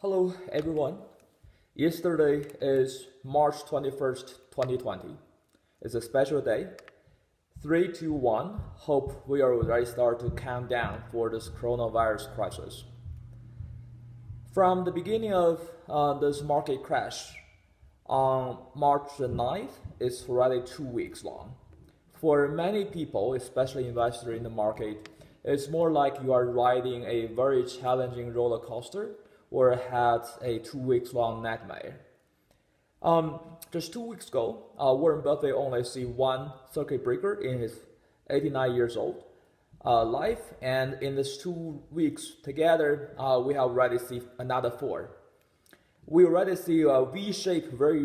Hello everyone. Yesterday is March 21st, 2020. It's a special day. 3, 2, 1. Hope we are already start to count down for this coronavirus crisis. From the beginning of this market crash on March the 9th, it's already 2 weeks long. For many people, especially investors in the market, it's more like you are riding a very challenging roller coaster or had a 2 weeks long nightmare. Just 2 weeks ago, Warren Buffett only see one circuit breaker in his 89 years old life, and in these 2 weeks together, we have already seen another 4. We already see a V-shaped, very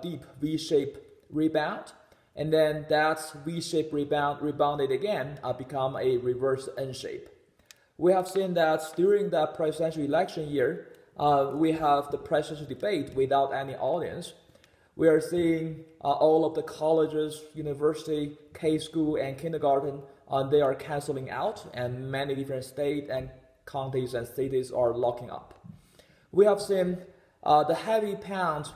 deep V-shaped rebound, and then that V-shaped rebounded again, become a reverse N-shape. We have seen that during the presidential election year, we have the presidential debate without any audience. We are seeing all of the colleges, university, K-school, and kindergarten, they are canceling out, and many different states and counties and cities are locking up. We have seen the heavy pound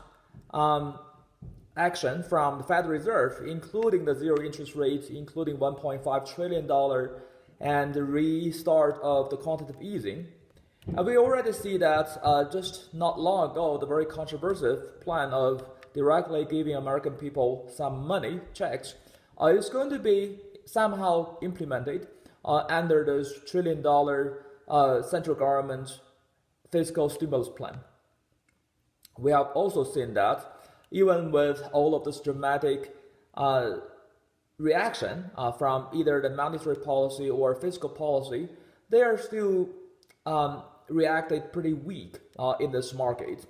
action from the Federal Reserve, including the zero interest rate, including $1.5 trillion and the restart of the quantitative easing. And we already see that just not long ago, the very controversial plan of directly giving American people some money, checks, is going to be somehow implemented under this $1 trillion central government fiscal stimulus plan. We have also seen that even with all of this dramatic reaction from either the monetary policy or fiscal policy, they are still reacted pretty weak in this market.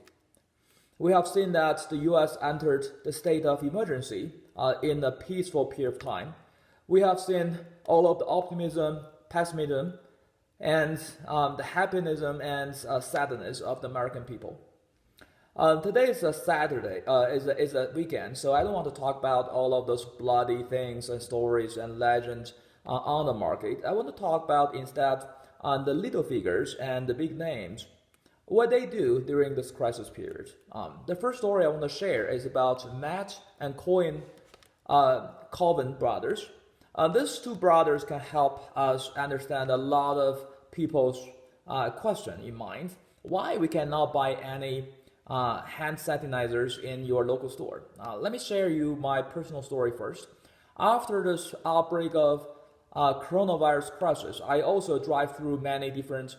We have seen that the U.S. entered the state of emergency in a peaceful period of time. We have seen all of the optimism, pessimism, and the happiness and sadness of the American people. Today is a Saturday, is a weekend, so I don't want to talk about all of those bloody things and stories and legends on the market. I want to talk about instead the little figures and the big names, what they do during this crisis period. The first story I want to share is about Matt and Colvin brothers. These two brothers can help us understand a lot of people's question in mind. Why we cannot buy any hand sanitizers in your local store. Let me share you my personal story first. After this outbreak of coronavirus crisis, I also drive through many different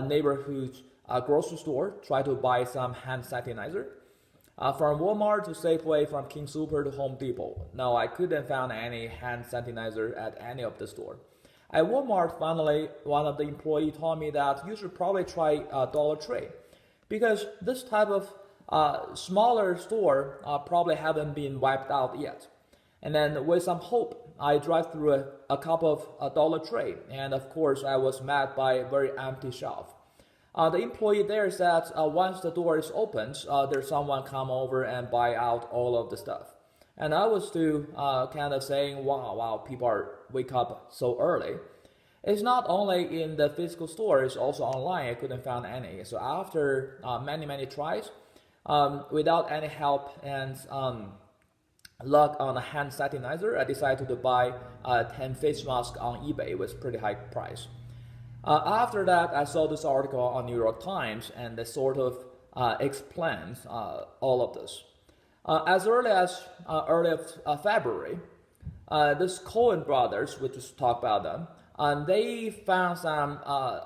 neighborhood grocery store, try to buy some hand sanitizer. From Walmart to Safeway, from King Super to Home Depot. No, I couldn't find any hand sanitizer at any of the store. At Walmart, finally, one of the employees told me that you should probably try Dollar Tree, because this type of smaller store probably haven't been wiped out yet. And then with some hope, I drive through a couple of Dollar Tree, and of course I was met by a very empty shelf. The employee there said once the door is opened, there's someone come over and buy out all of the stuff. And I was still kind of saying, wow, people are wake up so early. It's not only in the physical store, it's also online. I couldn't find any. So after many tries, without any help and luck on a hand sanitizer, I decided to buy 10 face masks on eBay with pretty high price. After that, I saw this article on New York Times, and they sort of explains all of this. As early as February, this Cohen brothers, we just talked about them, and they found some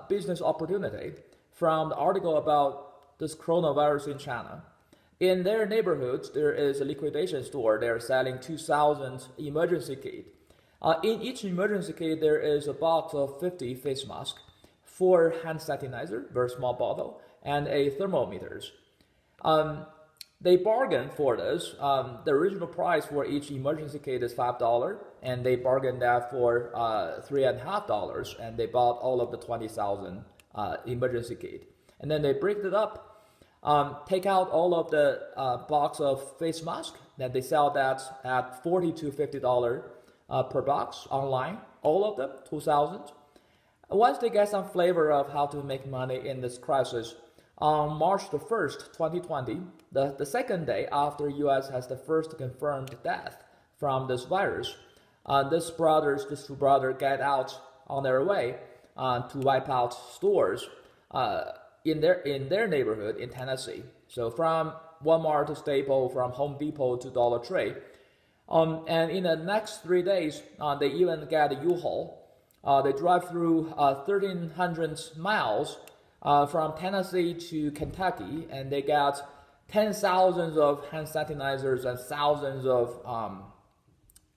business opportunity from the article about this coronavirus in China. In their neighborhoods, there is a liquidation store. They're selling 2,000 emergency kits. In each emergency kit, there is a box of 50 face masks, 4 hand sanitizer, very small bottle, and a thermometers. They bargained for this. The original price for each emergency kit is $5, and they bargained that for $3.50, and they bought all of the 20,000 emergency kit. And then they break it up, take out all of the box of face mask, then they sell that at $40 to $50 per box online, all of them, 2,000. Once they get some flavor of how to make money in this crisis, on March the 1st, 2020, the second day after U.S. has the first confirmed death from this virus, these two brothers get out on their way to wipe out stores in their neighborhood in Tennessee. So from Walmart to Staples, from Home Depot to Dollar Tree. And in the next 3 days, they even get a U-Haul. They drive through 1,300 miles from Tennessee to Kentucky, and they got 10,000 of hand sanitizers and thousands of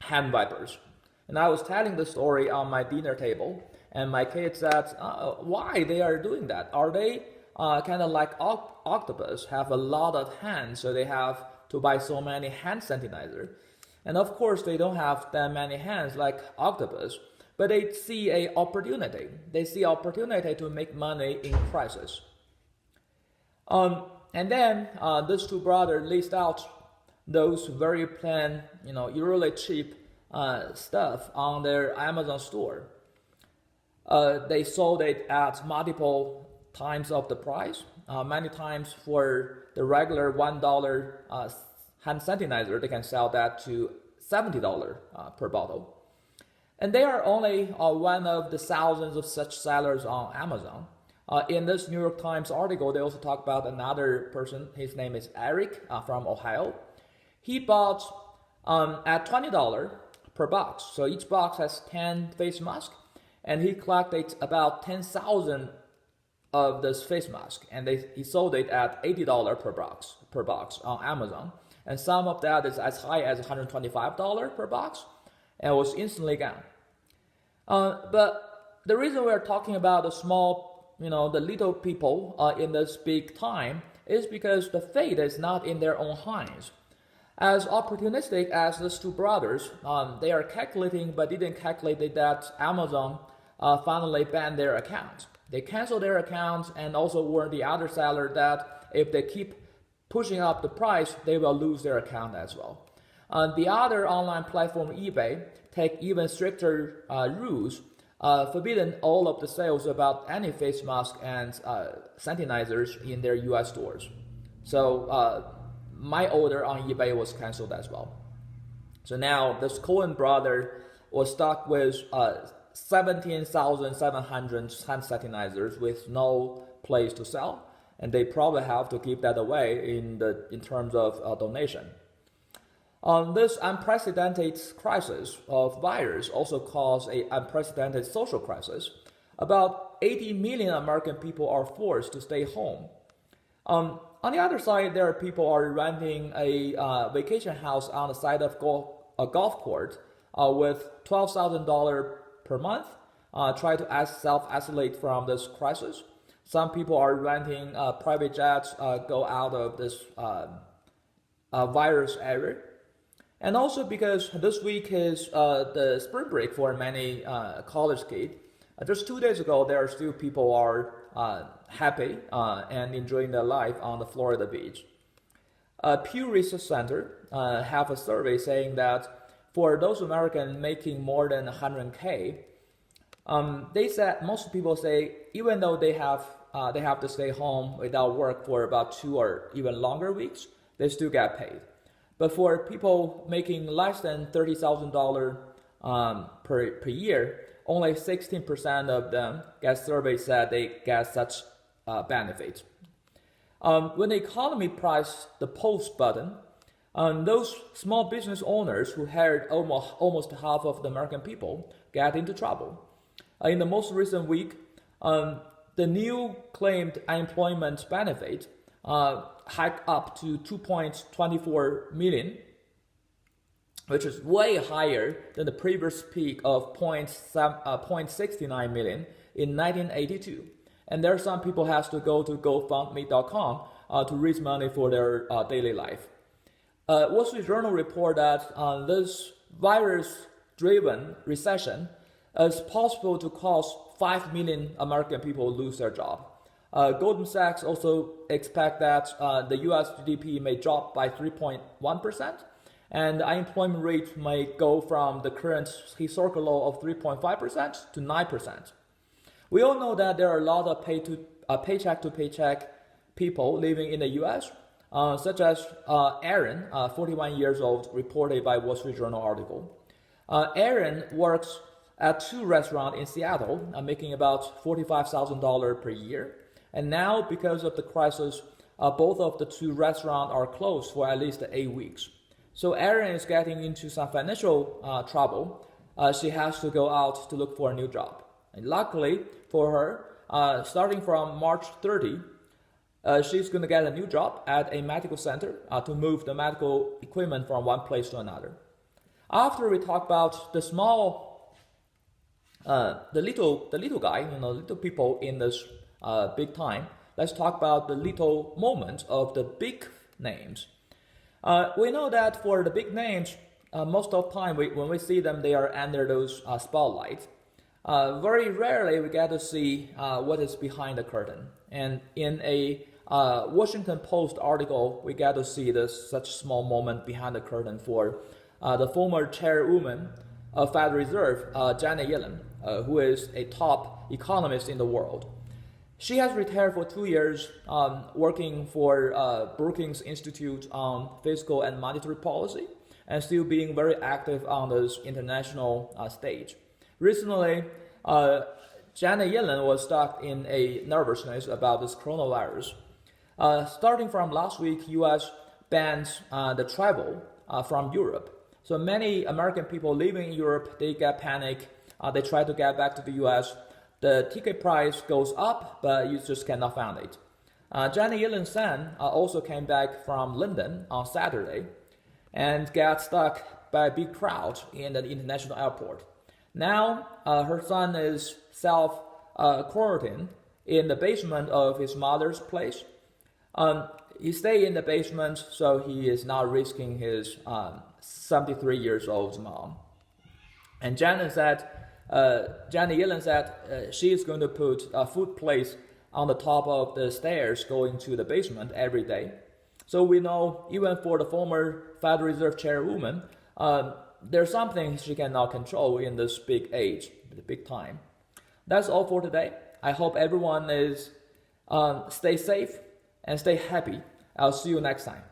hand wipers. And I was telling the story on my dinner table, and my kids said, why they are doing that? Are they kind of like octopus, have a lot of hands, so they have to buy so many hand sanitizer? And of course, they don't have that many hands like octopus, but they see an opportunity. They see opportunity to make money in crisis. And then these two brothers list out those very plain, really cheap stuff on their Amazon store. They sold it at multiple times of the price. Many times for the regular $1 hand sanitizer, they can sell that to $70 per bottle. And they are only one of the thousands of such sellers on Amazon. In this New York Times article, they also talk about another person. His name is Eric from Ohio. He bought at $20 per box. So each box has 10 face masks, and he collected about 10,000 of this face mask, and he sold it at $80 per box on Amazon. And some of that is as high as $125 per box, and it was instantly gone. But the reason we're talking about the small, the little people in this big time is because the fate is not in their own hands. As opportunistic as these two brothers, they are calculating but didn't calculate that Amazon finally banned their account. They canceled their accounts and also warned the other seller that if they keep pushing up the price, they will lose their account as well. The other online platform, eBay, take even stricter rules, forbidding all of the sales about any face mask and sanitizers in their US stores. So my order on eBay was canceled as well. So now this Cohen brother was stuck with 17,700 hand sanitizers with no place to sell, and they probably have to give that away in terms of donation. This unprecedented crisis of virus also caused an unprecedented social crisis. About 80 million American people are forced to stay home. On the other side, there are people are renting a vacation house on the side of a golf court with $12,000 per month, try to self-isolate from this crisis. Some people are renting private jets, go out of this virus area. And also because this week is the spring break for many college kids. Just 2 days ago, there are still people are happy and enjoying their life on the Florida beach. Pew Research Center have a survey saying that for those Americans making more than 100K, they said most people say even though they have to stay home without work for about 2 or even longer weeks, they still get paid. But for people making less than $30,000 per year, only 16% of them get surveyed said they get such benefits. When the economy pressed the pause button, those small business owners who hired almost half of the American people get into trouble. In the most recent week, the new claimed unemployment benefit hiked up to 2.24 million, which is way higher than the previous peak of 0.69 million in 1982. And there are some people has to go to GoFundMe.com to raise money for their daily life. Wall Street Journal report that this virus-driven recession is possible to cause 5 million American people lose their job. Goldman Sachs also expect that the U.S. GDP may drop by 3.1%, and the unemployment rate may go from the current historical low of 3.5% to 9%. We all know that there are a lot of paycheck to paycheck people living in the U.S., such as Aaron, 41 years old, reported by Wall Street Journal article. Aaron works at 2 restaurants in Seattle, making about $45,000 per year. And now, because of the crisis, both of the 2 restaurants are closed for at least 8 weeks. So Aaron is getting into some financial trouble. She has to go out to look for a new job. And luckily for her, starting from March 30, she's going to get a new job at a medical center to move the medical equipment from one place to another. After we talk about the little guy, little people in this big time, let's talk about the little moments of the big names. We know that for the big names, most of the time when we see them, they are under those spotlights. Very rarely we get to see what is behind the curtain. And in a Washington Post article, we get to see such small moment behind the curtain for the former chairwoman of Federal Reserve, Janet Yellen, who is a top economist in the world. She has retired for 2 years, working for Brookings Institute on fiscal and monetary policy, and still being very active on this international stage. Recently, Janet Yellen was stuck in a nervousness about this coronavirus. Starting from last week, U.S. bans the travel from Europe. So many American people living in Europe, they get panic. They try to get back to the U.S. The ticket price goes up, but you just cannot find it. Janet Yellen's son also came back from London on Saturday and got stuck by a big crowd in the international airport. Now, her son is self-quarantined in the basement of his mother's place. He stayed in the basement, so he is not risking his 73 years old mom. And Janet Yellen said she is going to put a food place on the top of the stairs going to the basement every day. So we know even for the former Federal Reserve chairwoman, there's something she cannot control in this big age, the big time. That's all for today. I hope everyone is stay safe and stay happy. I'll see you next time.